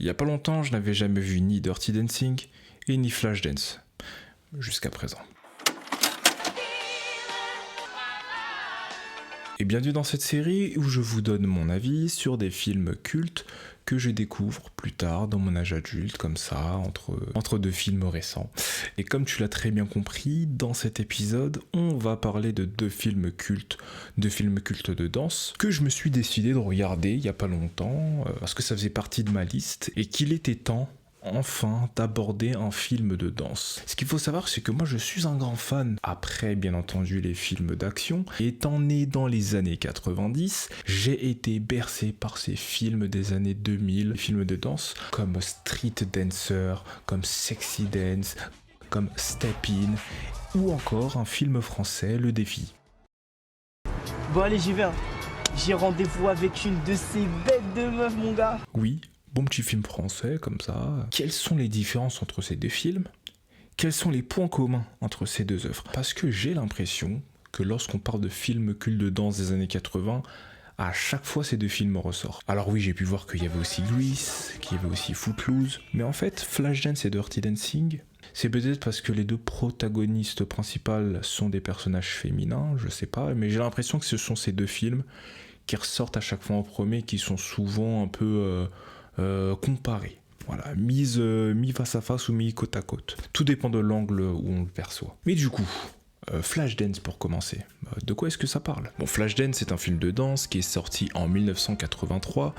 Il y a pas longtemps, je n'avais jamais vu ni Dirty Dancing et ni Flashdance. Jusqu'à présent. Et bienvenue dans cette série où je vous donne mon avis sur des films cultes que je découvre plus tard dans mon âge adulte, comme ça, entre deux films récents. Et comme tu l'as très bien compris, dans cet épisode, on va parler de deux films cultes de danse, que je me suis décidé de regarder il y a pas longtemps, parce que ça faisait partie de ma liste, et qu'il était temps enfin d'aborder un film de danse. Ce qu'il faut savoir, c'est que moi je suis un grand fan, après bien entendu les films d'action. Étant né dans les années 90, j'ai été bercé par ces films des années 2000, les films de danse comme Street Dancer, comme Sexy Dance, comme Step In, ou encore un film français, Le Défi. Bon allez, j'y vais. J'ai rendez-vous avec une de ces bêtes de meufs, mon gars. Oui, bon petit film français comme ça. Quelles sont les différences entre ces deux films ? Quels sont les points communs entre ces deux œuvres ? Parce que j'ai l'impression que lorsqu'on parle de films cultes de danse des années 80, à chaque fois ces deux films ressortent. Alors oui, j'ai pu voir qu'il y avait aussi Grease, qu'il y avait aussi Footloose, mais en fait, Flashdance et Dirty Dancing, c'est peut-être parce que les deux protagonistes principales sont des personnages féminins, je sais pas, mais j'ai l'impression que ce sont ces deux films qui ressortent à chaque fois en premier, qui sont souvent un peu comparés. Voilà, mis face à face ou mis côte à côte. Tout dépend de l'angle où on le perçoit. Mais du coup, Flashdance pour commencer. De quoi est-ce que ça parle ? Bon, Flashdance c'est un film de danse qui est sorti en 1983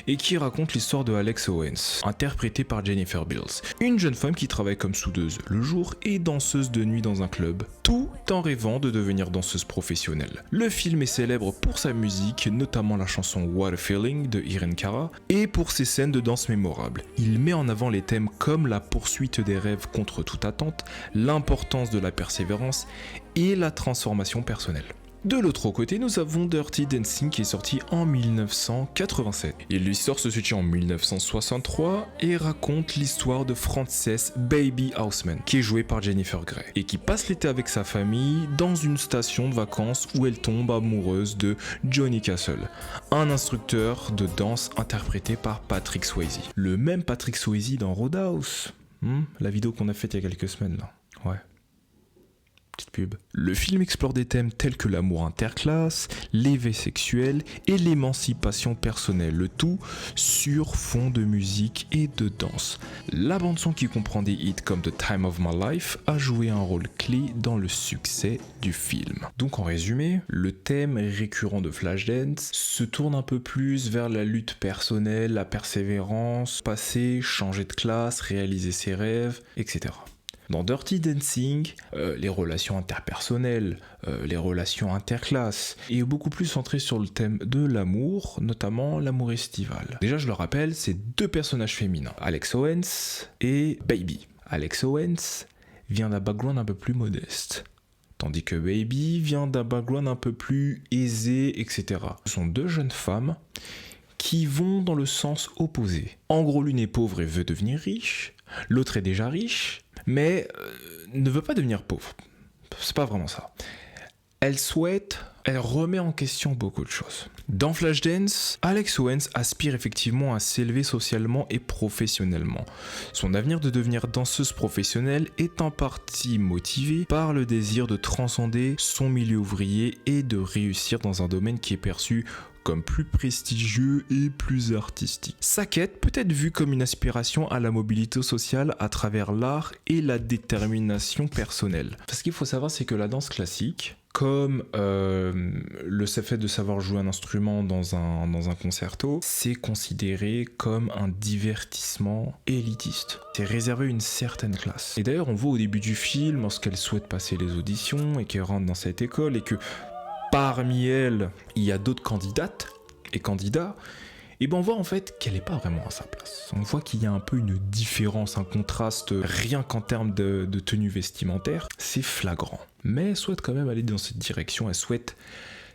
et qui raconte l'histoire de Alex Owens, interprétée par Jennifer Beals, une jeune femme qui travaille comme soudeuse le jour et danseuse de nuit dans un club, tout en rêvant de devenir danseuse professionnelle. Le film est célèbre pour sa musique, notamment la chanson What a Feeling de Irene Cara, et pour ses scènes de danse mémorables. Il met en avant les thèmes comme la poursuite des rêves contre toute attente, l'importance de la persévérance et la transformation personnelle. De l'autre côté, nous avons Dirty Dancing qui est sorti en 1987. Et l'histoire se situe en 1963 et raconte l'histoire de Frances Baby Houseman, qui est jouée par Jennifer Grey, et qui passe l'été avec sa famille dans une station de vacances où elle tombe amoureuse de Johnny Castle, un instructeur de danse interprété par Patrick Swayze. Le même Patrick Swayze dans Roadhouse, la vidéo qu'on a faite il y a quelques semaines là. Ouais. Petite pub. Le film explore des thèmes tels que l'amour interclasse, l'éveil sexuel et l'émancipation personnelle, le tout sur fond de musique et de danse. La bande-son qui comprend des hits comme The Time of My Life a joué un rôle clé dans le succès du film. Donc en résumé, le thème récurrent de Flashdance se tourne un peu plus vers la lutte personnelle, la persévérance, passer, changer de classe, réaliser ses rêves, etc. Dans Dirty Dancing, les relations interpersonnelles, les relations interclasses, est beaucoup plus centré sur le thème de l'amour, notamment l'amour estival. Déjà, je le rappelle, c'est deux personnages féminins, Alex Owens et Baby. Alex Owens vient d'un background un peu plus modeste, tandis que Baby vient d'un background un peu plus aisé, etc. Ce sont deux jeunes femmes qui vont dans le sens opposé. En gros, l'une est pauvre et veut devenir riche, l'autre est déjà riche, mais ne veut pas devenir pauvre. C'est pas vraiment ça. Elle remet en question beaucoup de choses. Dans Flashdance, Alex Owens aspire effectivement à s'élever socialement et professionnellement. Son avenir de devenir danseuse professionnelle est en partie motivé par le désir de transcender son milieu ouvrier et de réussir dans un domaine qui est perçu comme plus prestigieux et plus artistique. Sa quête peut être vue comme une aspiration à la mobilité sociale à travers l'art et la détermination personnelle. Parce qu'il faut savoir, c'est que la danse classique, comme le fait de savoir jouer un instrument dans un concerto, c'est considéré comme un divertissement élitiste. C'est réservé à une certaine classe. Et d'ailleurs, on voit au début du film, lorsqu'elle souhaite passer les auditions et qu'elle rentre dans cette école et que parmi elles, il y a d'autres candidates et candidats, et ben on voit en fait qu'elle n'est pas vraiment à sa place. On voit qu'il y a un peu une différence, un contraste, rien qu'en termes de tenue vestimentaire, c'est flagrant. Mais elle souhaite quand même aller dans cette direction, elle souhaite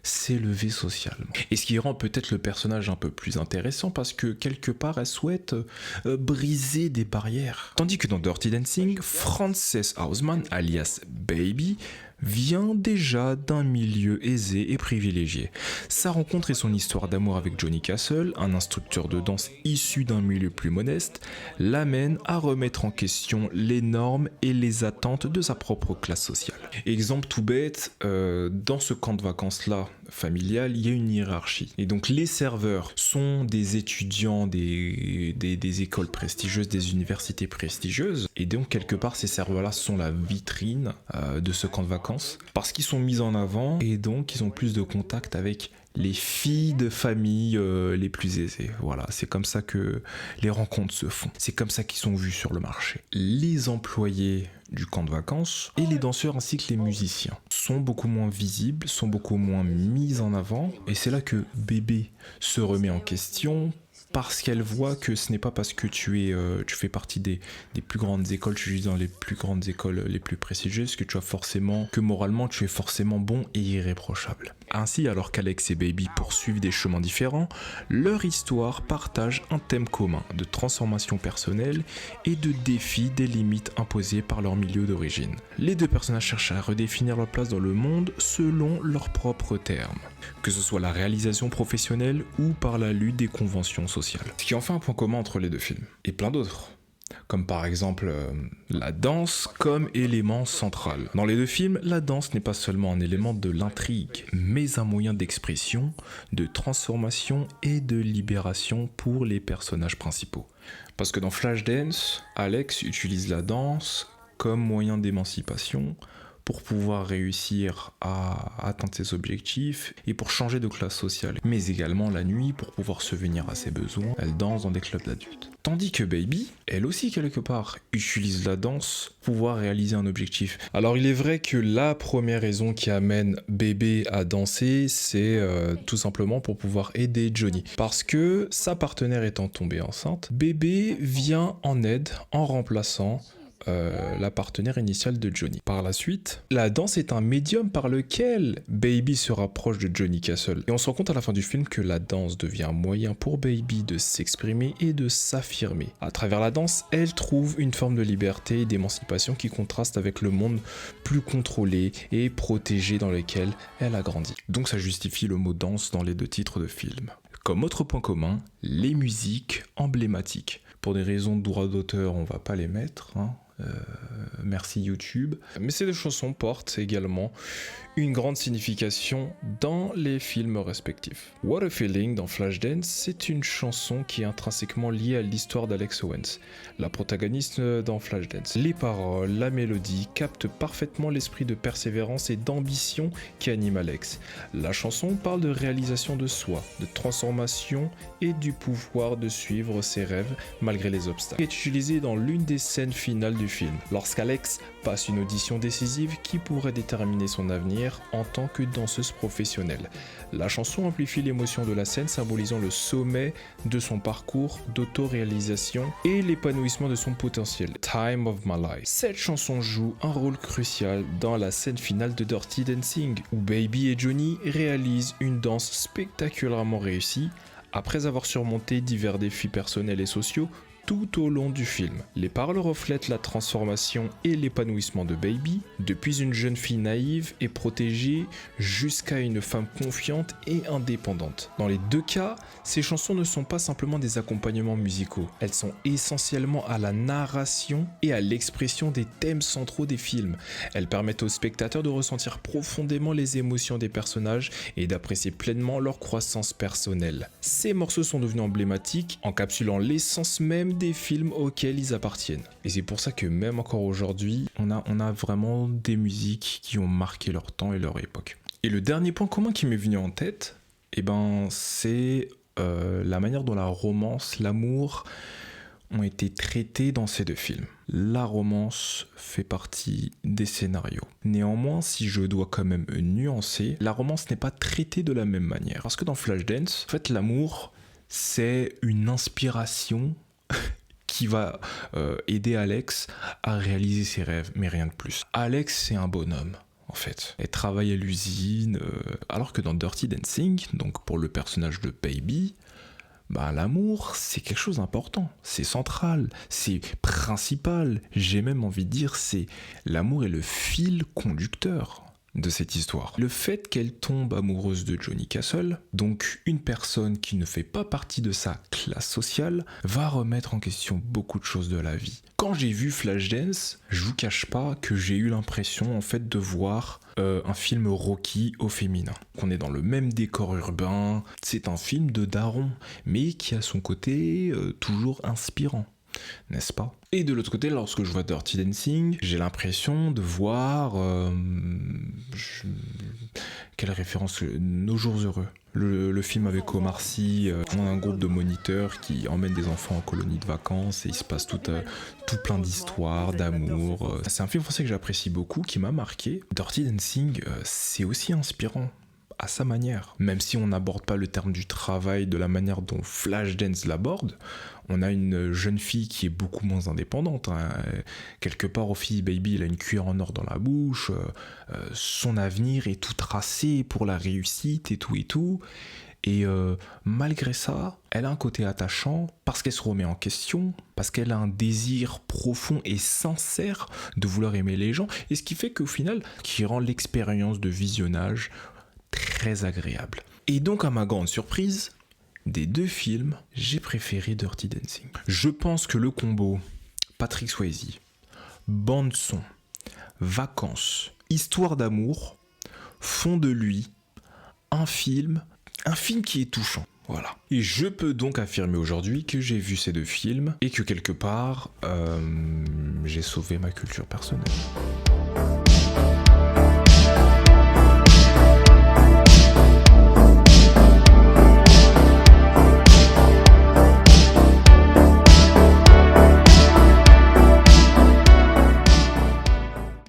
s'élever socialement. Et ce qui rend peut-être le personnage un peu plus intéressant parce que quelque part elle souhaite briser des barrières. Tandis que dans Dirty Dancing, Frances Houseman, alias Baby, vient déjà d'un milieu aisé et privilégié. Sa rencontre et son histoire d'amour avec Johnny Castle, un instructeur de danse issu d'un milieu plus modeste, l'amène à remettre en question les normes et les attentes de sa propre classe sociale. Exemple tout bête, dans ce camp de vacances-là, familial, il y a une hiérarchie. Et donc les serveurs sont des étudiants des écoles prestigieuses, des universités prestigieuses. Et donc quelque part, ces serveurs-là sont la vitrine de ce camp de vacances parce qu'ils sont mis en avant et donc ils ont plus de contact avec les filles de famille les plus aisées. Voilà, c'est comme ça que les rencontres se font. C'est comme ça qu'ils sont vus sur le marché. Les employés du camp de vacances et les danseurs ainsi que les musiciens sont beaucoup moins visibles, sont beaucoup moins mis en avant. Et c'est là que Bébé se remet en question parce qu'elle voit que ce n'est pas parce que tu fais partie des plus grandes écoles, tu es dans les plus grandes écoles les plus prestigieuses que moralement tu es forcément bon et irréprochable. Ainsi, alors qu'Alex et Baby poursuivent des chemins différents, leur histoire partage un thème commun de transformation personnelle et de défi des limites imposées par leur milieu d'origine. Les deux personnages cherchent à redéfinir leur place dans le monde selon leurs propres termes, que ce soit la réalisation professionnelle ou par la lutte des conventions sociales. Ce qui en fait un point commun entre les deux films, et plein d'autres. Comme par exemple la danse comme élément central. Dans les deux films, la danse n'est pas seulement un élément de l'intrigue, mais un moyen d'expression, de transformation et de libération pour les personnages principaux. Parce que dans Flashdance, Alex utilise la danse comme moyen d'émancipation pour pouvoir réussir à atteindre ses objectifs et pour changer de classe sociale. Mais également la nuit pour pouvoir subvenir à ses besoins, elle danse dans des clubs d'adultes. Tandis que Baby, elle aussi quelque part, utilise la danse pour pouvoir réaliser un objectif. Alors il est vrai que la première raison qui amène Bébé à danser, c'est tout simplement pour pouvoir aider Johnny. Parce que sa partenaire étant tombée enceinte, Bébé vient en aide en remplaçant la partenaire initiale de Johnny. Par la suite, la danse est un médium par lequel Baby se rapproche de Johnny Castle. Et on se rend compte à la fin du film que la danse devient un moyen pour Baby de s'exprimer et de s'affirmer. À travers la danse, elle trouve une forme de liberté et d'émancipation qui contraste avec le monde plus contrôlé et protégé dans lequel elle a grandi. Donc ça justifie le mot danse dans les deux titres de film. Comme autre point commun, les musiques emblématiques. Pour des raisons de droit d'auteur, on va pas les mettre, merci YouTube. Mais ces deux chansons portent également une grande signification dans les films respectifs. What a Feeling dans Flashdance, c'est une chanson qui est intrinsèquement liée à l'histoire d'Alex Owens, la protagoniste dans Flashdance. Les paroles, la mélodie captent parfaitement l'esprit de persévérance et d'ambition qui anime Alex. La chanson parle de réalisation de soi, de transformation et du pouvoir de suivre ses rêves malgré les obstacles. Elle est utilisée dans l'une des scènes finales du film, lorsqu'Alex passe une audition décisive qui pourrait déterminer son avenir en tant que danseuse professionnelle. La chanson amplifie l'émotion de la scène, symbolisant le sommet de son parcours d'autoréalisation et l'épanouissement de son potentiel. Time of My Life. Cette chanson joue un rôle crucial dans la scène finale de Dirty Dancing, où Baby et Johnny réalisent une danse spectaculairement réussie après avoir surmonté divers défis personnels et sociaux tout au long du film. Les paroles reflètent la transformation et l'épanouissement de Baby, depuis une jeune fille naïve et protégée jusqu'à une femme confiante et indépendante. Dans les deux cas, ces chansons ne sont pas simplement des accompagnements musicaux, elles sont essentiellement à la narration et à l'expression des thèmes centraux des films. Elles permettent aux spectateurs de ressentir profondément les émotions des personnages et d'apprécier pleinement leur croissance personnelle. Ces morceaux sont devenus emblématiques, encapsulant l'essence même des films auxquels ils appartiennent. Et c'est pour ça que même encore aujourd'hui, on a vraiment des musiques qui ont marqué leur temps et leur époque. Et le dernier point commun qui m'est venu en tête, c'est la manière dont la romance, l'amour ont été traités dans ces deux films. La romance fait partie des scénarios. Néanmoins, si je dois quand même nuancer, la romance n'est pas traitée de la même manière. Parce que dans Flashdance, en fait, l'amour, c'est une inspiration qui va aider Alex à réaliser ses rêves, mais rien de plus. Alex, c'est un bonhomme, en fait. Elle travaille à l'usine, alors que dans Dirty Dancing, donc pour le personnage de Baby, l'amour, c'est quelque chose d'important, c'est central, c'est principal. J'ai même envie de dire, l'amour est le fil conducteur de cette histoire. Le fait qu'elle tombe amoureuse de Johnny Castle, donc une personne qui ne fait pas partie de sa classe sociale, va remettre en question beaucoup de choses de la vie. Quand j'ai vu Flashdance, je vous cache pas que j'ai eu l'impression en fait de voir un film Rocky au féminin. On est dans le même décor urbain, c'est un film de daron, mais qui a son côté toujours inspirant. N'est-ce pas? Et de l'autre côté, lorsque je vois Dirty Dancing, j'ai l'impression de voir... Quelle référence? Nos jours heureux. Le film avec Omar Sy, on a un groupe de moniteurs qui emmènent des enfants en colonie de vacances et il se passe tout plein d'histoires, d'amour. C'est un film français que j'apprécie beaucoup, qui m'a marqué. Dirty Dancing, c'est aussi inspirant à sa manière. Même si on n'aborde pas le terme du travail de la manière dont Flashdance l'aborde, on a une jeune fille qui est beaucoup moins indépendante. Hein. Quelque part, Ophi Baby, il a une cuillère en or dans la bouche, son avenir est tout tracé pour la réussite et tout. Et malgré ça, elle a un côté attachant parce qu'elle se remet en question, parce qu'elle a un désir profond et sincère de vouloir aimer les gens, et ce qui fait qu'au final, qui rend l'expérience de visionnage très agréable. Et donc, à ma grande surprise, des deux films, j'ai préféré Dirty Dancing. Je pense que le combo Patrick Swayze, bande son, vacances, histoire d'amour font de lui un film qui est touchant. Voilà. Et je peux donc affirmer aujourd'hui que j'ai vu ces deux films et que quelque part, j'ai sauvé ma culture personnelle.